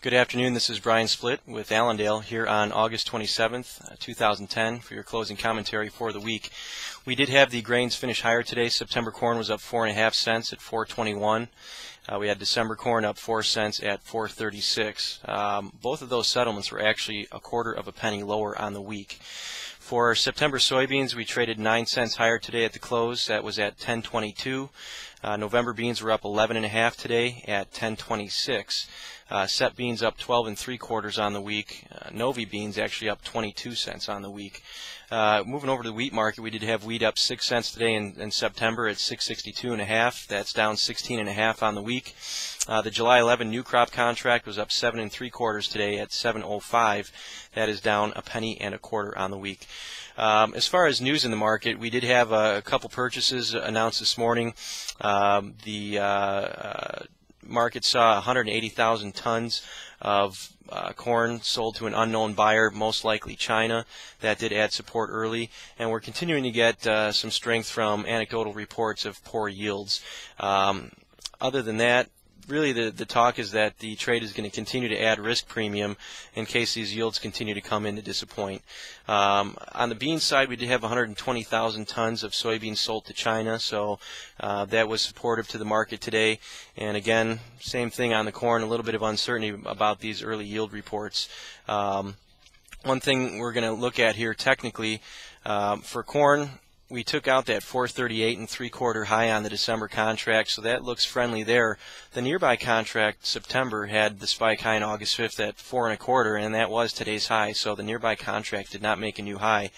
Good afternoon. This is Brian Splitt with Allendale here on August 27th, 2010 for your closing commentary for the week. We did have the grains finish higher today. September corn was up 4.5 cents at 4.21. We had December corn up 4 cents at 4.36. Both of those settlements were actually a quarter of a penny lower on the week. For September soybeans, we traded 9 cents higher today at the close. That was at 10.22. November beans were up 11.5 today at 10.26. Set beans up 12 3/4 on the week. Novi beans actually up 22 cents on the week. Moving over to the wheat market, we did have wheat up 6 cents today in September at 662.5. That's down 16.5 on the week. The July 11 new crop contract was up 7 3/4 today at 7.05. That is down a penny and a quarter on the week. As far as news in the market, we did have a couple purchases announced this morning. The market saw 180,000 tons of corn sold to an unknown buyer, most likely China. That did add support early, and we're continuing to get some strength from anecdotal reports of poor yields. Other than that, really the talk is that the trade is going to continue to add risk premium in case these yields continue to come in to disappoint. On the bean side, we did have 120,000 tons of soybeans sold to China, so that was supportive to the market today. And again, same thing on the corn, a little bit of uncertainty about these early yield reports. One thing we're going to look at here technically for corn, we took out that 438 3/4 high on the December contract, so that looks friendly there. The nearby contract, September, had the spike high on August 5th at 4 1/4, and that was today's high, so the nearby contract did not make a new high.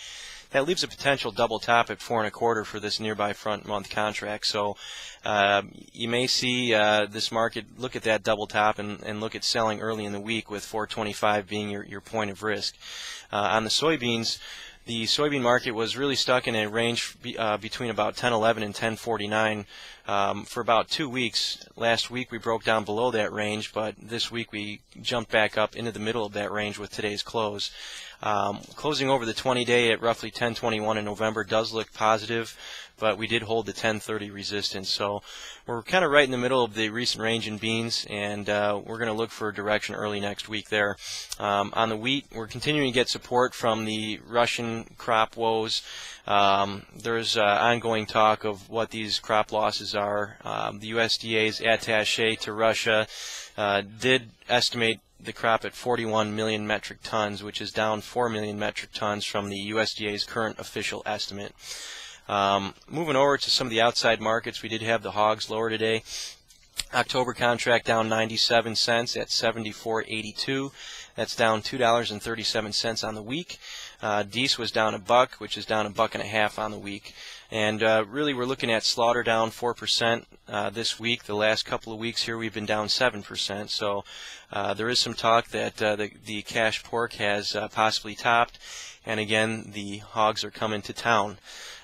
That leaves a potential double top at 4 1/4 for this nearby front month contract, so you may see this market look at that double top and look at selling early in the week, with 425 being your point of risk. On the soybeans, the soybean market was really stuck in a range between about 10.11 and 10.49 for about 2 weeks. Last week we broke down below that range, but this week we jumped back up into the middle of that range with today's close. Closing over the 20-day at roughly 10.21 in November does look positive, but we did hold the 10.30 resistance. So we're kind of right in the middle of the recent range in beans, and we're going to look for direction early next week there. On the wheat, we're continuing to get support from the Russian crop woes. There's ongoing talk of what these crop losses are. The USDA's attaché to Russia did estimate the crop at 41 million metric tons, which is down 4 million metric tons from the USDA's current official estimate. Moving over to some of the outside markets, we did have the hogs lower today. October contract down 97 cents at 74.82. That's down $2.37 on the week. Deese was down $1, which is down $1.50 on the week. And really, we're looking at slaughter down 4% this week. The last couple of weeks here, we've been down 7%. So there is some talk that the cash pork has possibly topped. And again, the hogs are coming to town.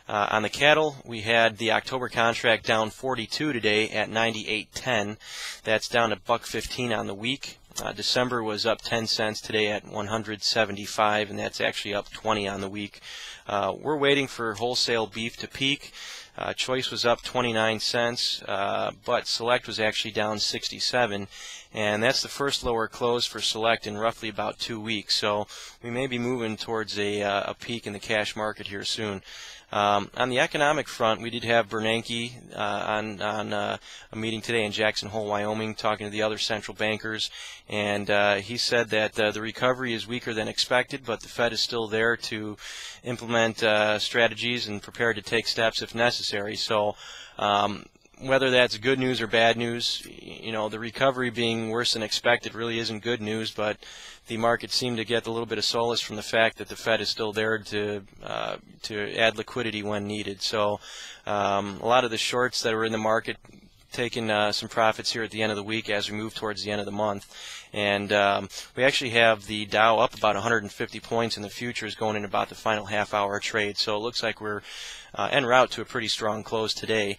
On the cattle, we had the October contract down 42 today at 98.10. That's down $1.15 on the week. December was up 10 cents today at 175, and that's actually up 20 on the week. We're waiting for wholesale beef to peak. Choice was up 29 cents, but Select was actually down 67, and that's the first lower close for Select in roughly about 2 weeks. So we may be moving towards a peak in the cash market here soon. On the economic front, we did have Bernanke on a meeting today in Jackson Hole, Wyoming, talking to the other central bankers, and he said that the recovery is weaker than expected, but the Fed is still there to implement strategies and prepared to take steps if necessary. So whether that's good news or bad news, you know, the recovery being worse than expected really isn't good news, but the market seemed to get a little bit of solace from the fact that the Fed is still there to add liquidity when needed. So a lot of the shorts that were in the market taking some profits here at the end of the week as we move towards the end of the month. And we actually have the Dow up about 150 points in the futures going in about the final half-hour trade. So it looks like we're en route to a pretty strong close today.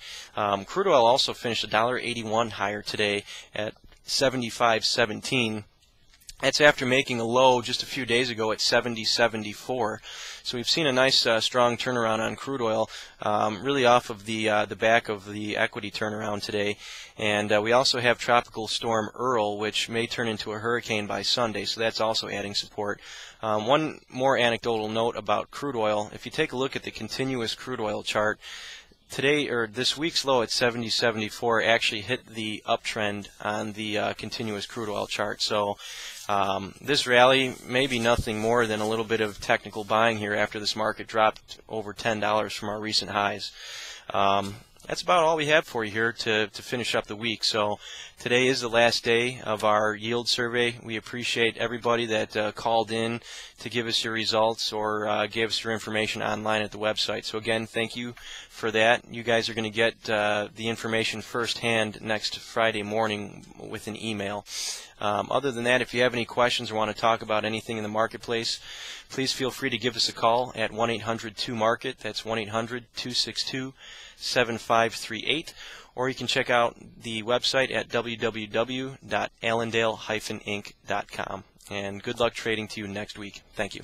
Crude oil also finished $1.81 higher today at 75.17. That's after making a low just a few days ago at 70.74. So we've seen a nice strong turnaround on crude oil, really off of the back of the equity turnaround today. And we also have Tropical Storm Earl, which may turn into a hurricane by Sunday, so that's also adding support. One more anecdotal note about crude oil. If you take a look at the continuous crude oil chart, today, or this week's low at 70.74 actually hit the uptrend on the continuous crude oil chart. So this rally may be nothing more than a little bit of technical buying here after this market dropped over $10 from our recent highs. That's about all we have for you here to finish up the week. So today is the last day of our yield survey. We appreciate everybody that called in to give us your results or gave us your information online at the website. So again, thank you for that. You guys are going to get the information firsthand next Friday morning with an email. Other than that, if you have any questions or want to talk about anything in the marketplace, please feel free to give us a call at 1-800-2-MARKET. That's 1-800-262-7538. Or you can check out the website at www.allendale-inc.com. And good luck trading to you next week. Thank you.